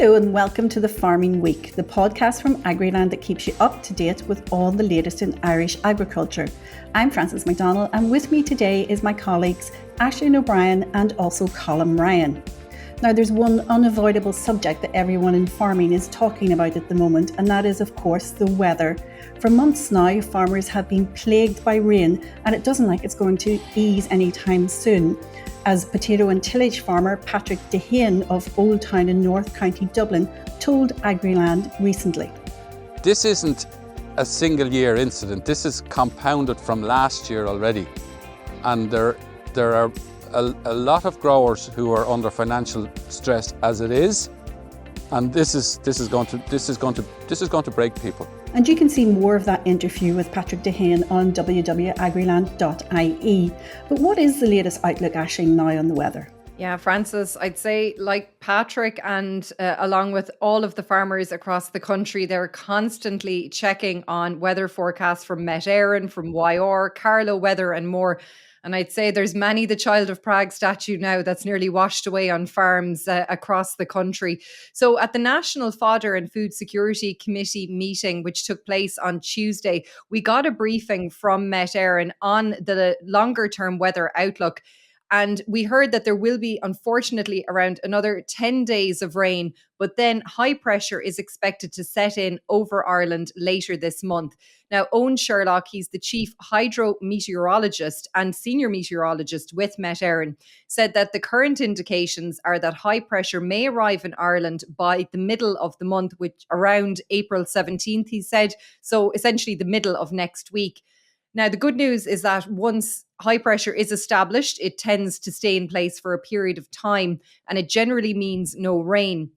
Hello and welcome to the Farming Week, the podcast from Agriland that keeps you up to date with all the latest in Irish agriculture. I'm Francess McDonnell and with me today is my colleagues Aisling O'Brien and also Colm Ryan. Now there's one unavoidable subject that everyone in farming is talking about at the moment, and that is of course the weather. For months now farmers have been plagued by rain and it doesn't like it's going to ease anytime soon. As potato and tillage farmer Patrick Dehane of Old Town in North County Dublin told Agriland recently. This isn't a single year incident, this is compounded from last year already. And there are a lot of growers who are under financial stress as it is. And this is going to break people. And you can see more of that interview with Patrick Dehane on Agriland.ie. But what is the latest outlook, Aisling, now on the weather? Yeah, Francis, I'd say like Patrick and along with all of the farmers across the country, they're constantly checking on weather forecasts from Éireann, from YR, Carlow Weather and more. And I'd say there's many the Child of Prague statue now that's nearly washed away on farms across the country. So at the National Fodder and Food Security Committee meeting, which took place on Tuesday, we got a briefing from Éireann on the longer term weather outlook. And we heard that there will be, unfortunately, around another 10 days of rain, but then high pressure is expected to set in over Ireland later this month. Now, Owen Sherlock, he's the chief hydrometeorologist and senior meteorologist with Éireann, said that the current indications are that high pressure may arrive in Ireland by the middle of the month, which around April 17th, he said. So essentially the middle of next week. Now, the good news is that once high pressure is established, it tends to stay in place for a period of time, and it generally means no rain.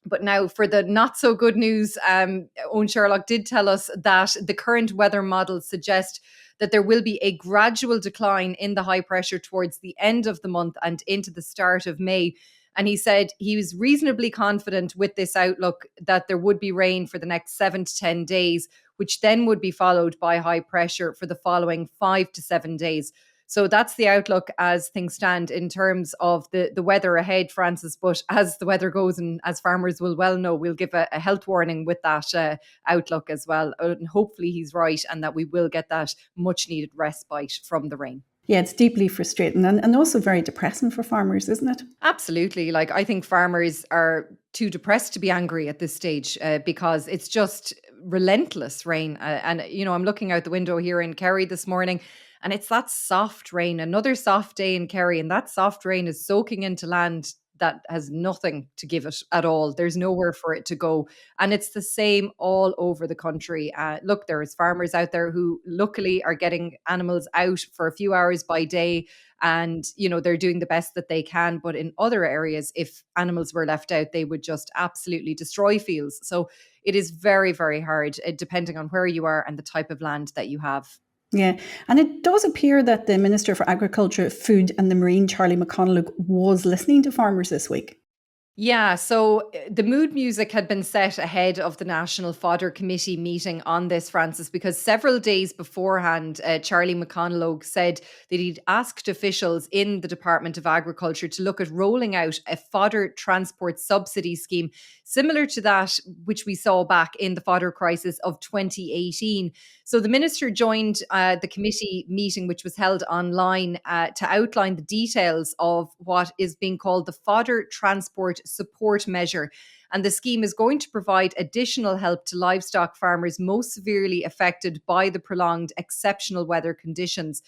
But now for the not so good news, Owen Sherlock did tell us that the current weather models suggest that there will be a gradual decline in the high pressure towards the end of the month and into the start of May. And he said he was reasonably confident with this outlook that there would be rain for the next 7 to 10 days, which then would be followed by high pressure for the following 5 to 7 days. So that's the outlook as things stand in terms of the weather ahead, Francis. But as the weather goes, and as farmers will well know, we'll give a health warning with that outlook as well. And hopefully he's right and that we will get that much needed respite from the rain. Yeah, it's deeply frustrating and also very depressing for farmers, isn't it? Absolutely. Like, I think farmers are too depressed to be angry at this stage because it's just relentless rain. I'm looking out the window here in Kerry this morning and it's that soft rain, another soft day in Kerry, and that soft rain is soaking into land that has nothing to give it at all. There's nowhere for it to go. And it's the same all over the country. Look, there's farmers out there who luckily are getting animals out for a few hours by day. And, they're doing the best that they can. But in other areas, if animals were left out, they would just absolutely destroy fields. So it is very, very hard, depending on where you are and the type of land that you have. Yeah, and it does appear that the Minister for Agriculture, Food and the Marine, Charlie McConalogue, was listening to farmers this week. Yeah, so the mood music had been set ahead of the National Fodder Committee meeting on this, Francis, because several days beforehand, Charlie McConalogue said that he'd asked officials in the Department of Agriculture to look at rolling out a fodder transport subsidy scheme similar to that which we saw back in the fodder crisis of 2018. So the minister joined the committee meeting, which was held online, to outline the details of what is being called the Fodder Transport Support Measure. And the scheme is going to provide additional help to livestock farmers most severely affected by the prolonged exceptional weather conditions.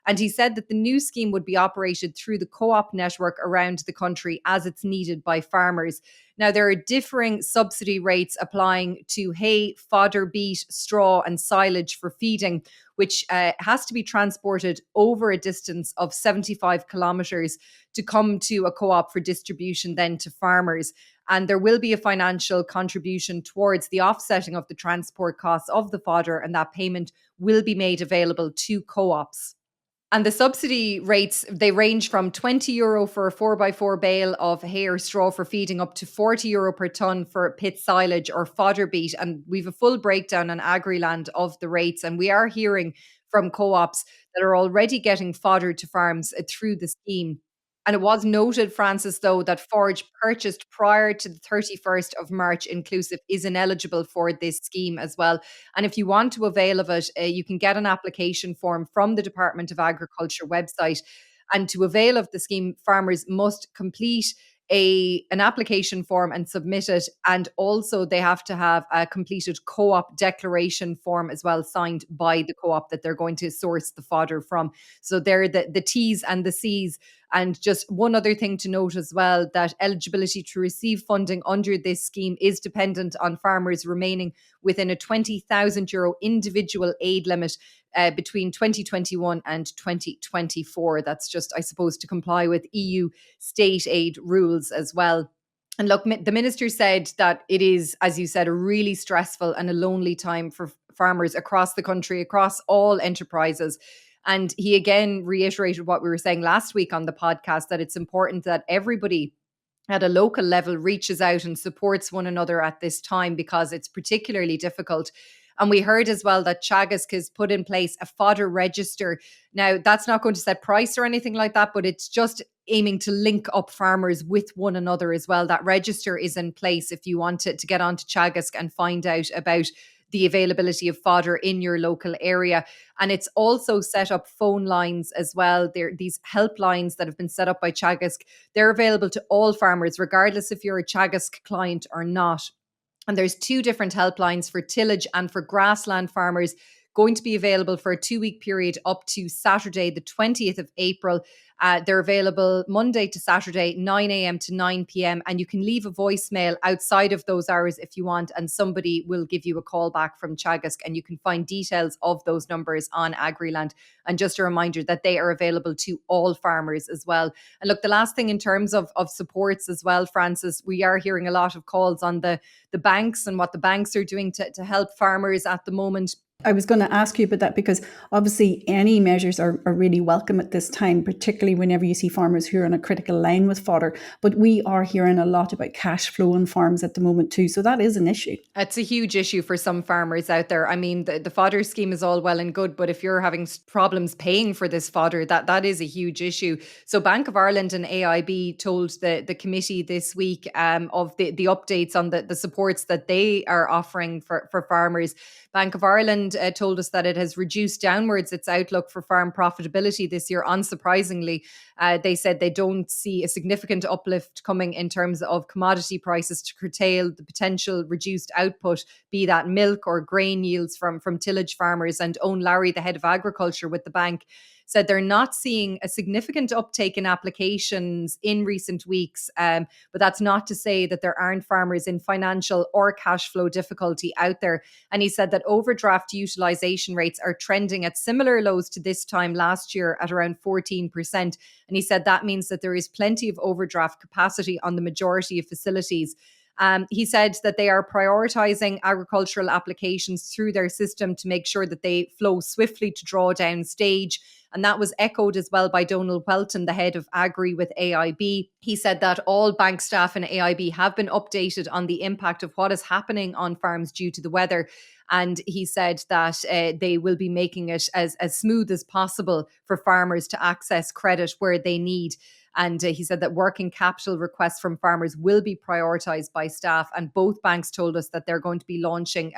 And he said that the new scheme would be operated through the co-op network around the country as it's needed by farmers. Now, there are differing subsidy rates applying to hay, fodder, beet, straw and silage for feeding, which has to be transported over a distance of 75 kilometres to come to a co-op for distribution then to farmers. And there will be a financial contribution towards the offsetting of the transport costs of the fodder, and that payment will be made available to co-ops. And the subsidy rates, they range from €20 for a 4x4 bale of hay or straw for feeding up to €40 per tonne for pit silage or fodder beet. And we've a full breakdown on Agriland of the rates. And we are hearing from co-ops that are already getting fodder to farms through the scheme. And it was noted, Francis, though, that forage purchased prior to the 31st of March inclusive is ineligible for this scheme as well. And if you want to avail of it, you can get an application form from the Department of Agriculture website. And to avail of the scheme, farmers must complete an application form and submit it. And also they have to have a completed co-op declaration form as well, signed by the co-op that they're going to source the fodder from. So they're the T's and the C's. And just one other thing to note as well, that eligibility to receive funding under this scheme is dependent on farmers remaining within a €20,000 individual aid limit between 2021 and 2024. That's just, I suppose, to comply with EU state aid rules as well. And look, the minister said that it is, as you said, a really stressful and a lonely time for farmers across the country, across all enterprises. And he again reiterated what we were saying last week on the podcast, that it's important that everybody at a local level reaches out and supports one another at this time, because it's particularly difficult. And we heard as well that Teagasc has put in place a fodder register. Now, that's not going to set price or anything like that, but it's just aiming to link up farmers with one another as well. That register is in place if you want to get onto Teagasc and find out about the availability of fodder in your local area. And it's also set up phone lines as well. These helplines that have been set up by Teagasc, they're available to all farmers, regardless if you're a Teagasc client or not. And there's 2 different helplines for tillage and for grassland farmers, going to be available for a 2-week period up to Saturday, the 20th of April. They're available Monday to Saturday, 9 a.m. to 9 p.m. And you can leave a voicemail outside of those hours if you want, and somebody will give you a call back from Teagasc. And you can find details of those numbers on Agriland. And just a reminder that they are available to all farmers as well. And look, the last thing in terms of supports as well, Francis, we are hearing a lot of calls on the banks and what the banks are doing to help farmers at the moment. I was going to ask you about that, because obviously any measures are really welcome at this time, particularly whenever you see farmers who are on a critical line with fodder. But we are hearing a lot about cash flow on farms at the moment too. So that is an issue. It's a huge issue for some farmers out there. I mean, the fodder scheme is all well and good, but if you're having problems paying for this fodder, that is a huge issue. So Bank of Ireland and AIB told the committee this week of the updates on the supports that they are offering for farmers. Bank of Ireland told us that it has reduced downwards its outlook for farm profitability this year, unsurprisingly. They said they don't see a significant uplift coming in terms of commodity prices to curtail the potential reduced output, be that milk or grain yields from tillage farmers. And Owen Lowry, the head of agriculture with the bank, said they're not seeing a significant uptake in applications in recent weeks. But that's not to say that there aren't farmers in financial or cash flow difficulty out there. And he said that overdraft utilisation rates are trending at similar lows to this time last year at around 14%. And he said that means that there is plenty of overdraft capacity on the majority of facilities. He said that they are prioritising agricultural applications through their system to make sure that they flow swiftly to drawdown stage. And that was echoed as well by Donal Welton, the head of Agri with AIB. He said that all bank staff in AIB have been updated on the impact of what is happening on farms due to the weather. And he said that they will be making it as smooth as possible for farmers to access credit where they need. And he said that working capital requests from farmers will be prioritised by staff. And both banks told us that they're going to be launching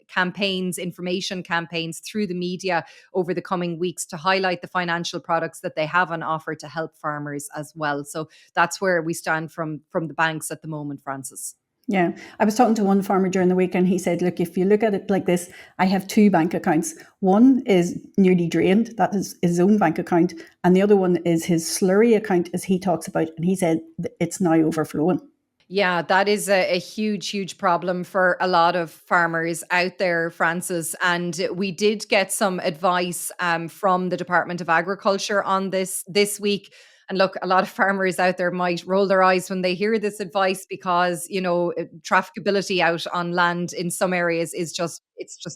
campaigns, information campaigns through the media over the coming weeks to highlight the financial products that they have on offer to help farmers as well. So that's where we stand from the banks at the moment, Francis. Yeah, I was talking to one farmer during the week and he said, look, if you look at it like this, I have 2 bank accounts. One is nearly drained, that is his own bank account. And the other one is his slurry account, as he talks about. And he said it's now overflowing. Yeah, that is a huge, huge problem for a lot of farmers out there, Francis. And we did get some advice from the Department of Agriculture on this week. And look, a lot of farmers out there might roll their eyes when they hear this advice because, you know, trafficability out on land in some areas it's just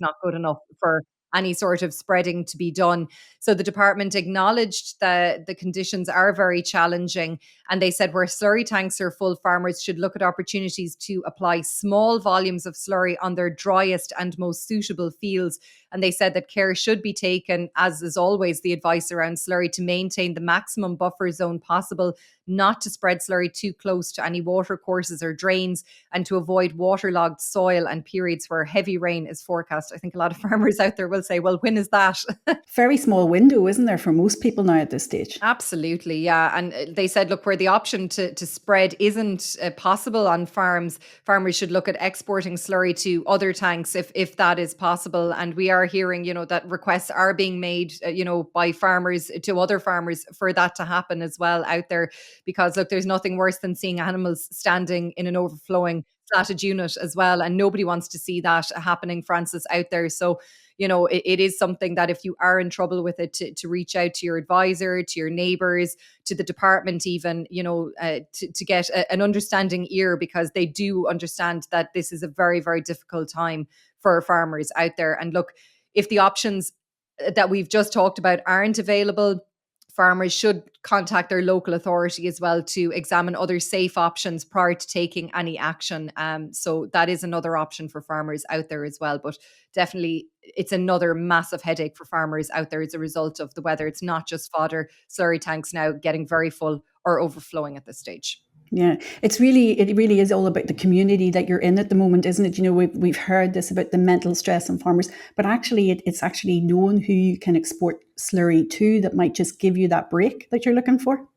not good enough for any sort of spreading to be done. So the department acknowledged that the conditions are very challenging. And they said where slurry tanks are full, farmers should look at opportunities to apply small volumes of slurry on their driest and most suitable fields. And they said that care should be taken, as is always the advice around slurry, to maintain the maximum buffer zone possible, not to spread slurry too close to any water courses or drains, and to avoid waterlogged soil and periods where heavy rain is forecast. I think a lot of farmers out there will say, well, when is that? Very small window, isn't there, for most people now at this stage? Absolutely, yeah. And they said, look, where the option to spread isn't possible on farms, farmers should look at exporting slurry to other tanks if that is possible. And we are hearing, that requests are being made, by farmers to other farmers for that to happen as well out there. Because look, there's nothing worse than seeing animals standing in an overflowing flatted unit as well. And nobody wants to see that happening, Frances, out there. So, it is something that if you are in trouble with it, to reach out to your advisor, to your neighbours, to the department even, to get an understanding ear, because they do understand that this is a very, very difficult time for farmers out there. And look, if the options that we've just talked about aren't available, farmers should contact their local authority as well to examine other safe options prior to taking any action. So that is another option for farmers out there as well. But definitely, it's another massive headache for farmers out there as a result of the weather. It's not just fodder. Slurry tanks now getting very full or overflowing at this stage. Yeah, it really is all about the community that you're in at the moment, isn't it? We've heard this about the mental stress on farmers, but actually it's actually knowing who you can export slurry to that might just give you that break that you're looking for.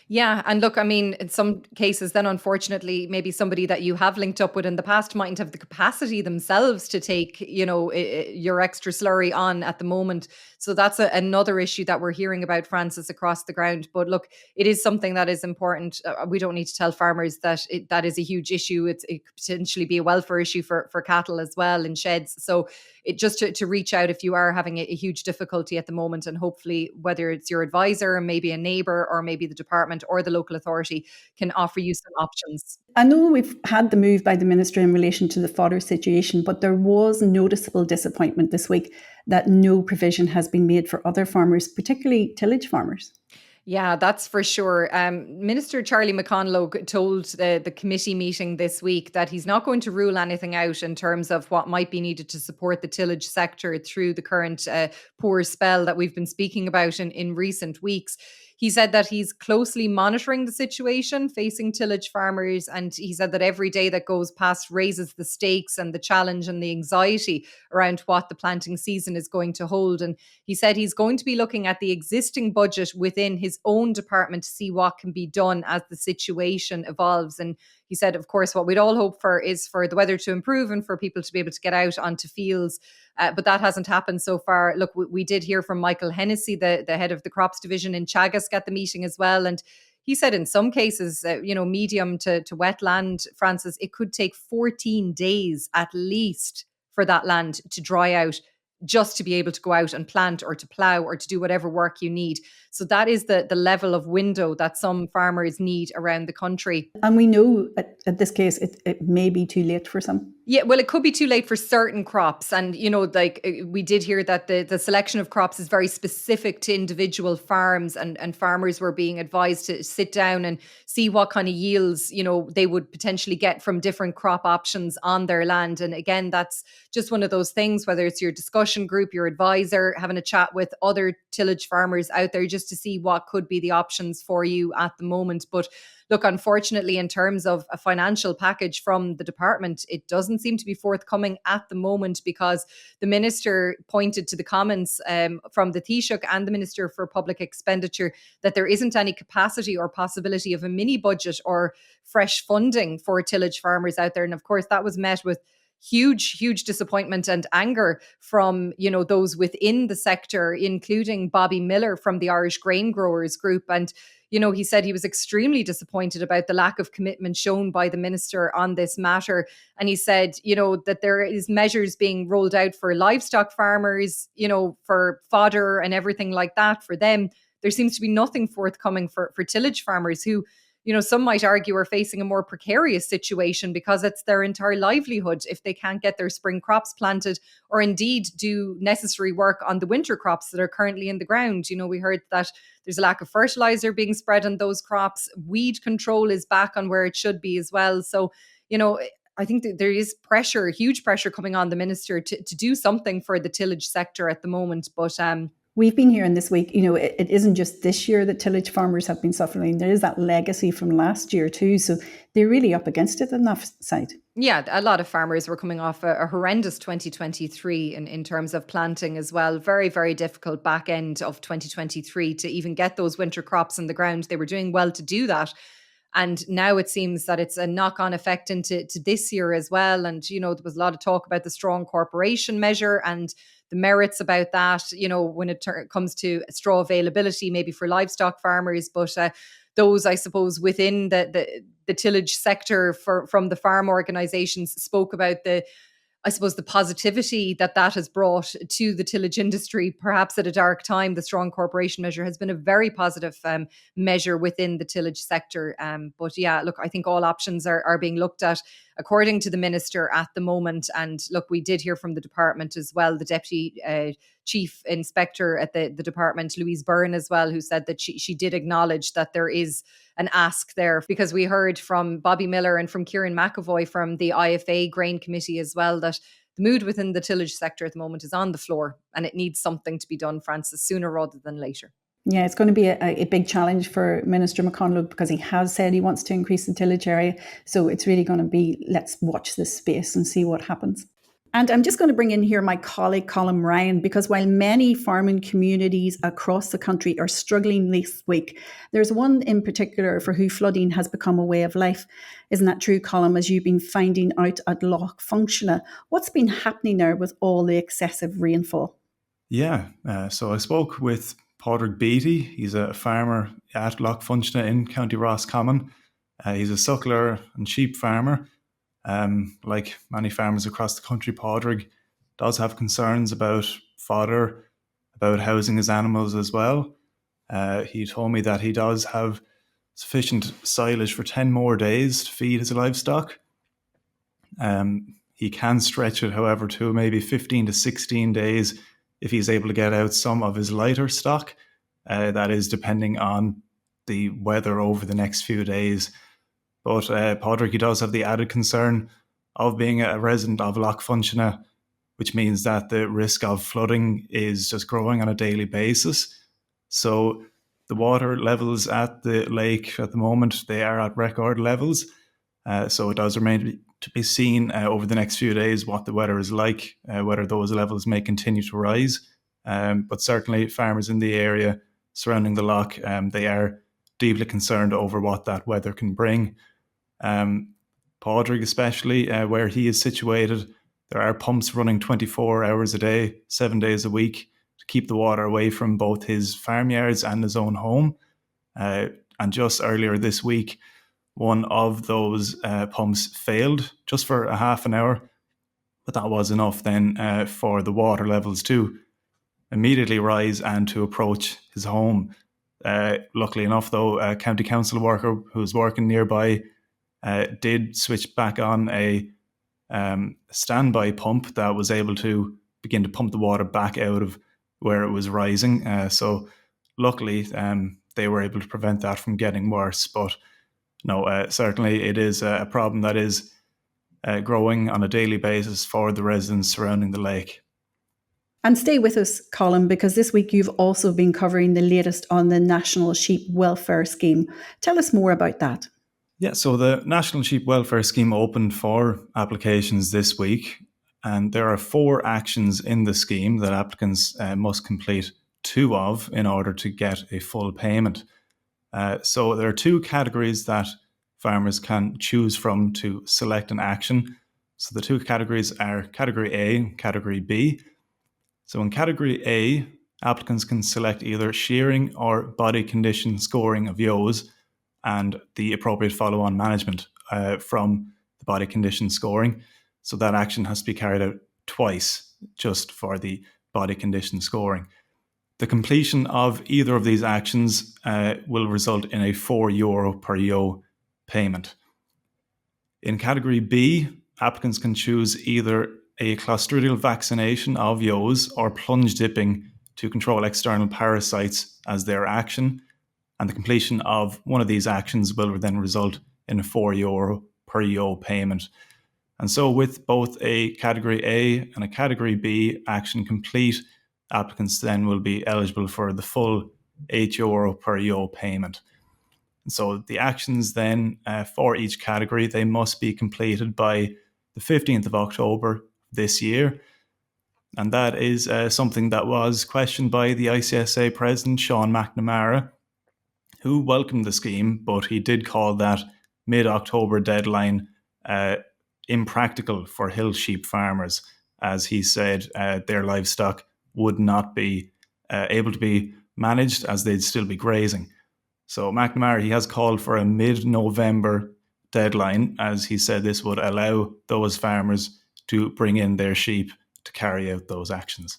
Yeah. And look, I mean, in some cases, then unfortunately, maybe somebody that you have linked up with in the past mightn't have the capacity themselves to take, your extra slurry on at the moment. So that's another issue that we're hearing about, Frances, across the ground. But look, it is something that is important. We don't need to tell farmers that that is a huge issue. It could potentially be a welfare issue for cattle as well in sheds. So it just to reach out if you are having a huge difficulty at the moment, and hopefully whether it's your advisor or maybe a neighbour or maybe the department or the local authority can offer you some options. I know we've had the move by the Minister in relation to the fodder situation, but there was noticeable disappointment this week that no provision has been made for other farmers, particularly tillage farmers. Yeah, that's for sure. Minister Charlie McConlogue told the committee meeting this week that he's not going to rule anything out in terms of what might be needed to support the tillage sector through the current poor spell that we've been speaking about in recent weeks. He said that he's closely monitoring the situation facing tillage farmers, and he said that every day that goes past raises the stakes and the challenge and the anxiety around what the planting season is going to hold. And he said he's going to be looking at the existing budget within his own department to see what can be done as the situation evolves. And he said, of course, what we'd all hope for is for the weather to improve and for people to be able to get out onto fields. But that hasn't happened so far. Look, we did hear from Michael Hennessy, the head of the crops division in Teagasc at the meeting as well. And he said in some cases, medium to wet land, Frances, it could take 14 days at least for that land to dry out, just to be able to go out and plant or to plough or to do whatever work you need. So that is the level of window that some farmers need around the country. And we know at this case, it may be too late for some. Yeah, well, it could be too late for certain crops. And, we did hear that the selection of crops is very specific to individual farms, and farmers were being advised to sit down and see what kind of yields, they would potentially get from different crop options on their land. And again, that's just one of those things, whether it's your discussion group, your advisor, having a chat with other tillage farmers out there just to see what could be the options for you at the moment. But look, unfortunately, in terms of a financial package from the department, it doesn't seem to be forthcoming at the moment, because the minister pointed to the comments from the Taoiseach and the Minister for Public Expenditure that there isn't any capacity or possibility of a mini budget or fresh funding for tillage farmers out there. And of course, that was met with huge disappointment and anger from, those within the sector, including Bobby Miller from the Irish Grain Growers Group. And, he said he was extremely disappointed about the lack of commitment shown by the minister on this matter. And he said, that there is measures being rolled out for livestock farmers, for fodder and everything like that for them. There seems to be nothing forthcoming for tillage farmers who, some might argue are facing a more precarious situation because it's their entire livelihood if they can't get their spring crops planted or indeed do necessary work on the winter crops that are currently in the ground. We heard that there's a lack of fertilizer being spread on those crops. Weed control is back on where it should be as well. So, I think that there is pressure, huge pressure coming on the minister to do something for the tillage sector at the moment. But we've been hearing this week, it isn't just this year that tillage farmers have been suffering. There is that legacy from last year too. So they're really up against it on that side. Yeah, a lot of farmers were coming off a horrendous 2023 in terms of planting as well. Very, very difficult back end of 2023 to even get those winter crops in the ground. They were doing well to do that. And now it seems that it's a knock-on effect into this year as well. And, there was a lot of talk about the strong corporation measure and the merits about that, when it comes to straw availability, maybe for livestock farmers. But those, I suppose, within the tillage sector from the farm organisations spoke about the positivity that has brought to the tillage industry, perhaps at a dark time. The strong corporation measure has been a very positive measure within the tillage sector. But yeah, look, I think all options are being looked at according to the minister at the moment. And look, we did hear from the department as well, the deputy chief inspector at the department, Louise Byrne, as well, who said that she did acknowledge that there is an ask there, because we heard from Bobby Miller and from Kieran McAvoy from the IFA Grain Committee as well that the mood within the tillage sector at the moment is on the floor, and it needs something to be done, Frances, sooner rather than later. Yeah, it's going to be a big challenge for Minister McConnell, because he has said he wants to increase the tillage area. So it's really going to be, let's watch this space and see what happens. And I'm just going to bring in here my colleague, Colm Ryan, because while many farming communities across the country are struggling this week, there's one in particular for who flooding has become a way of life. Isn't that true, Colm, as you've been finding out at Lough Funshinagh? What's been happening there with all the excessive rainfall? Yeah, so I spoke with Padraig Beattie. He's a farmer at Lough Funshinagh in County Roscommon. He's a suckler and sheep farmer. Like many farmers across the country, Padraig does have concerns about fodder, about housing his animals as well. He told me that he does have sufficient silage for 10 more days to feed his livestock. He can stretch it, however, to maybe 15 to 16 days if he's able to get out some of his lighter stock. That is depending on the weather over the next few days. But Padraig, he does have the added concern of being a resident of Lough Funshinagh, which means that the risk of flooding is just growing on a daily basis. So the water levels at the lake at the moment, they are at record levels. So it does remain to be seen over the next few days what the weather is like, whether those levels may continue to rise. But certainly farmers in the area surrounding the loch, they are deeply concerned over what that weather can bring. Padraig especially, where he is situated, there are pumps running 24 hours a day, 7 days a week to keep the water away from both his farmyards and his own home. And just earlier this week, one of those pumps failed just for a half an hour, but that was enough then for the water levels to immediately rise and to approach his home. Luckily enough, though, a county council worker who was working nearby did switch back on a standby pump that was able to begin to pump the water back out of where it was rising. So luckily, they were able to prevent that from getting worse. But no, certainly it is a problem that is growing on a daily basis for the residents surrounding the lake. And stay with us, Colm, because this week you've also been covering the latest on the National Sheep Welfare Scheme. Tell us more about that. Yeah, so the National Sheep Welfare Scheme opened for applications this week, and there are 4 actions in the scheme that applicants must complete 2 of in order to get a full payment. So there are 2 categories that farmers can choose from to select an action. So the 2 categories are Category A and Category B. So in Category A, applicants can select either shearing or body condition scoring of ewes and the appropriate follow-on management from the body condition scoring. So that action has to be carried out twice just for the body condition scoring. The completion of either of these actions will result in a €4 per ewe payment. In Category B, applicants can choose either a clostridial vaccination of ewes or plunge dipping to control external parasites as their action. And the completion of one of these actions will then result in a €4 per ewe payment. And so with both a Category A and a Category B action complete, applicants then will be eligible for the full €8 per ewe payment. And so the actions then for each category, they must be completed by the 15th of October this year. And that is something that was questioned by the ICSA President, Sean McNamara, who welcomed the scheme, but he did call that mid-October deadline impractical for hill sheep farmers, as he said their livestock would not be able to be managed as they'd still be grazing. So McNamara, he has called for a mid-November deadline, as he said this would allow those farmers to bring in their sheep to carry out those actions.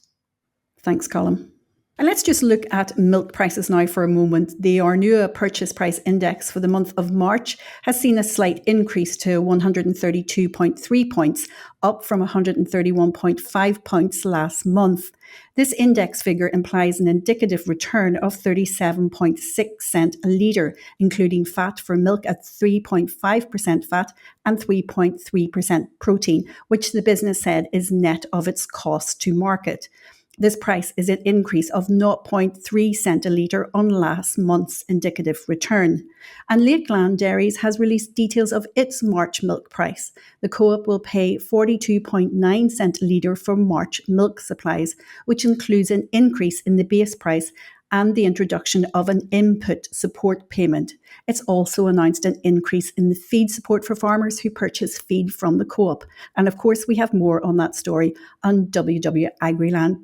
Thanks, Colm. And let's just look at milk prices now for a moment. The Arnua Purchase Price Index for the month of March has seen a slight increase to 132.3 points, up from 131.5 points last month. This index figure implies an indicative return of 37.6 cents a litre, including fat for milk at 3.5% fat and 3.3% protein, which the business said is net of its cost to market. This price is an increase of 0.3 cents a litre on last month's indicative return. And Lakeland Dairies has released details of its March milk price. The co-op will pay 42.9 cents a litre for March milk supplies, which includes an increase in the base price and the introduction of an input support payment. It's also announced an increase in the feed support for farmers who purchase feed from the co-op. And of course, we have more on that story on Agriland.ie.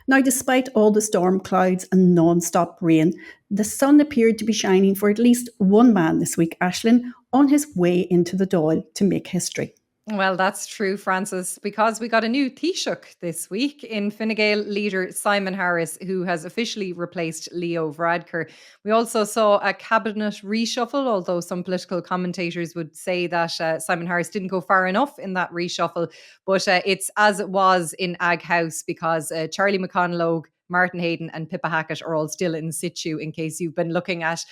Now, despite all the storm clouds and non-stop rain, the sun appeared to be shining for at least one man this week, Aisling, on his way into the Dáil to make history. Well, that's true, Francis, because we got a new Taoiseach this week in Fine Gael leader Simon Harris, who has officially replaced Leo Varadkar. We also saw a cabinet reshuffle, although some political commentators would say that Simon Harris didn't go far enough in that reshuffle. But it's as it was in Ag House, because Charlie McConalogue, Martin Hayden and Pippa Hackett are all still in situ, in case you've been looking at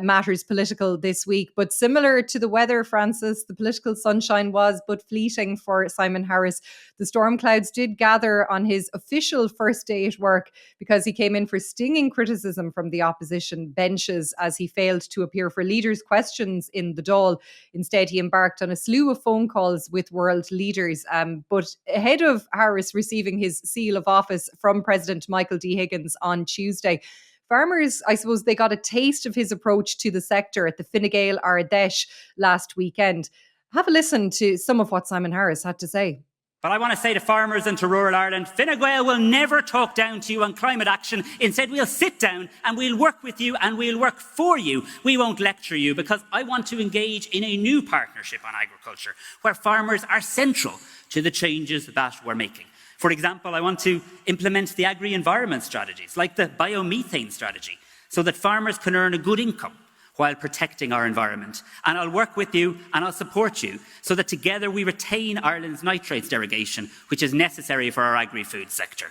matters political this week. But similar to the weather, Francis, the political sunshine was but fleeting for Simon Harris. The storm clouds did gather on his official first day at work, because he came in for stinging criticism from the opposition benches as he failed to appear for leaders' questions in the Dáil. Instead, he embarked on a slew of phone calls with world leaders. But ahead of Harris receiving his seal of office from President Michael D. Higgins on Tuesday, farmers, I suppose, they got a taste of his approach to the sector at the Fine Gael Ardèche last weekend. Have a listen to some of what Simon Harris had to say. But I want to say to farmers and to rural Ireland, Fine Gael will never talk down to you on climate action. Instead, we'll sit down and we'll work with you and we'll work for you. We won't lecture you, because I want to engage in a new partnership on agriculture where farmers are central to the changes that we're making. For example, I want to implement the agri-environment strategies, like the biomethane strategy, so that farmers can earn a good income while protecting our environment. And I'll work with you and I'll support you so that together we retain Ireland's nitrates derogation, which is necessary for our agri-food sector.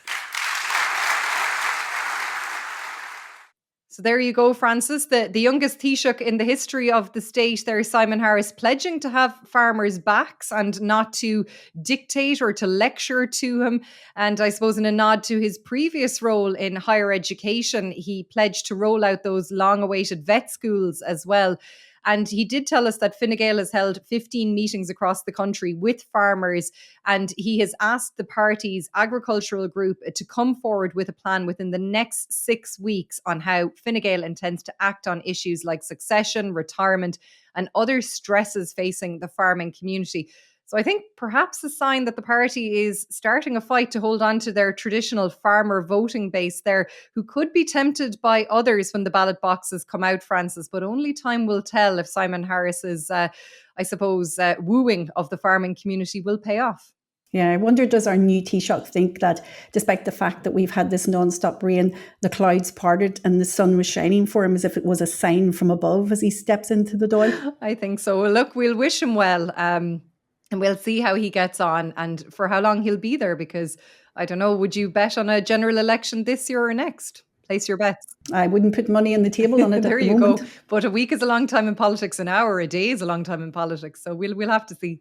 So there you go, Francis, the youngest Taoiseach in the history of the state there, Simon Harris, pledging to have farmers' backs and not to dictate or to lecture to him. And I suppose in a nod to his previous role in higher education, he pledged to roll out those long-awaited vet schools as well. And he did tell us that Fine Gael has held 15 meetings across the country with farmers, and he has asked the party's agricultural group to come forward with a plan within the next 6 weeks on how Fine Gael intends to act on issues like succession, retirement, and other stresses facing the farming community. So I think perhaps a sign that the party is starting a fight to hold on to their traditional farmer voting base there, who could be tempted by others when the ballot boxes come out, Francis. But only time will tell if Simon Harris's, wooing of the farming community will pay off. Yeah, I wonder, does our new Taoiseach think that despite the fact that we've had this non-stop rain, the clouds parted and the sun was shining for him as if it was a sign from above as he steps into the Dáil? I think so. Well, look, we'll wish him well. And we'll see how he gets on and for how long he'll be there, because I don't know, would you bet on a general election this year or next? Place your bets. I wouldn't put money on the table on it There at the you moment. go. But a week is a long time in politics. An hour a day is a long time in politics. So we'll have to see.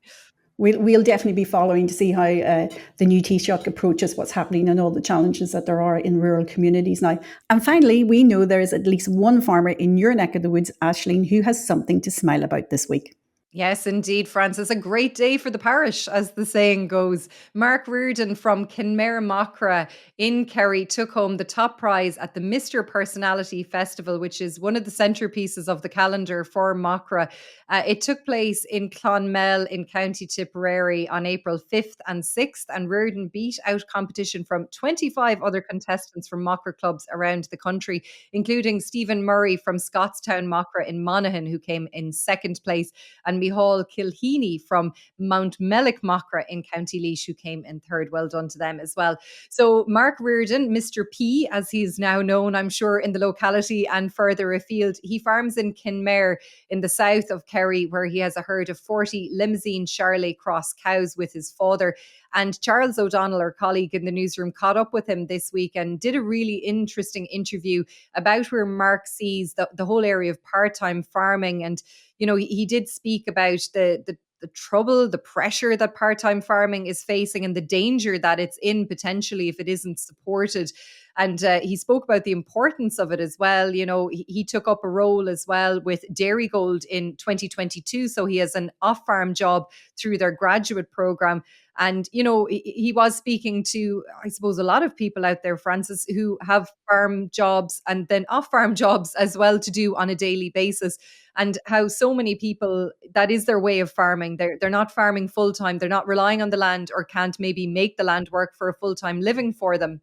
We'll definitely be following to see how the new Taoiseach approaches what's happening and all the challenges that there are in rural communities now. And finally, we know there is at least one farmer in your neck of the woods, Aisling, who has something to smile about this week. Yes, indeed, Frances. A great day for the parish, as the saying goes. Mark Reardon from Kinmare Machra in Kerry took home the top prize at the Mr. Personality Festival, which is one of the centerpieces of the calendar for Machra. It took place in Clonmel in County Tipperary on April 5th and 6th, and Reardon beat out competition from 25 other contestants from Machra clubs around the country, including Stephen Murray from Scottstown Machra in Monaghan, who came in second place, and Micheál Kilheany from Mount Mellick Machra in County Laois, who came in third. Well done to them as well. So Mark Reardon, Mr. P, as he's now known, I'm sure, in the locality and further afield, he farms in Kinmare in the south of Kerry, where he has a herd of 40 Limousin Charolais cross cows with his father. And Charles O'Donnell, our colleague in the newsroom, caught up with him this week and did a really interesting interview about where Mark sees the whole area of part-time farming. And, you know, he did speak about the trouble, the pressure that part-time farming is facing and the danger that it's in potentially if it isn't supported. And he spoke about the importance of it as well. You know, he took up a role as well with Dairygold in 2022. So he has an off-farm job through their graduate program. And, you know, he was speaking to, I suppose, a lot of people out there, Frances, who have farm jobs and then off-farm jobs as well to do on a daily basis. And how so many people, that is their way of farming. They're not farming full-time. They're not relying on the land or can't maybe make the land work for a full-time living for them.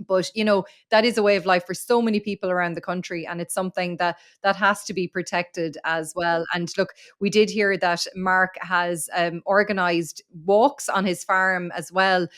But, you know, that is a way of life for so many people around the country. And it's something that has to be protected as well. And look, we did hear that Mark has organised walks on his farm as well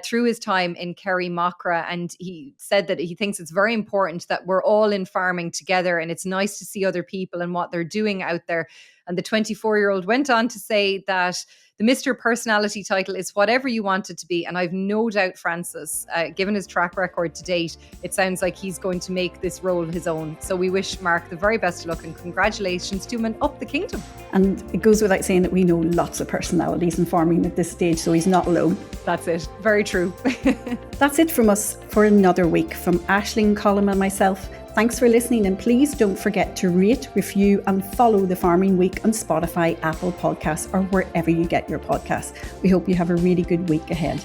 through his time in Kerry Machra. And he said that he thinks it's very important that we're all in farming together. And it's nice to see other people and what they're doing out there. And the 24-year-old went on to say that the Mr. Personality title is whatever you want it to be. And I've no doubt, Frances, given his track record to date, it sounds like he's going to make this role his own. So we wish Mark the very best of luck and congratulations to him and up the kingdom. And it goes without saying that we know lots of personalities in farming at this stage, so he's not alone. That's it. Very true. That's it from us for another week. From Aisling, Colm and myself, thanks for listening, and please don't forget to rate, review and follow The Farming Week on Spotify, Apple Podcasts or wherever you get your podcasts. We hope you have a really good week ahead.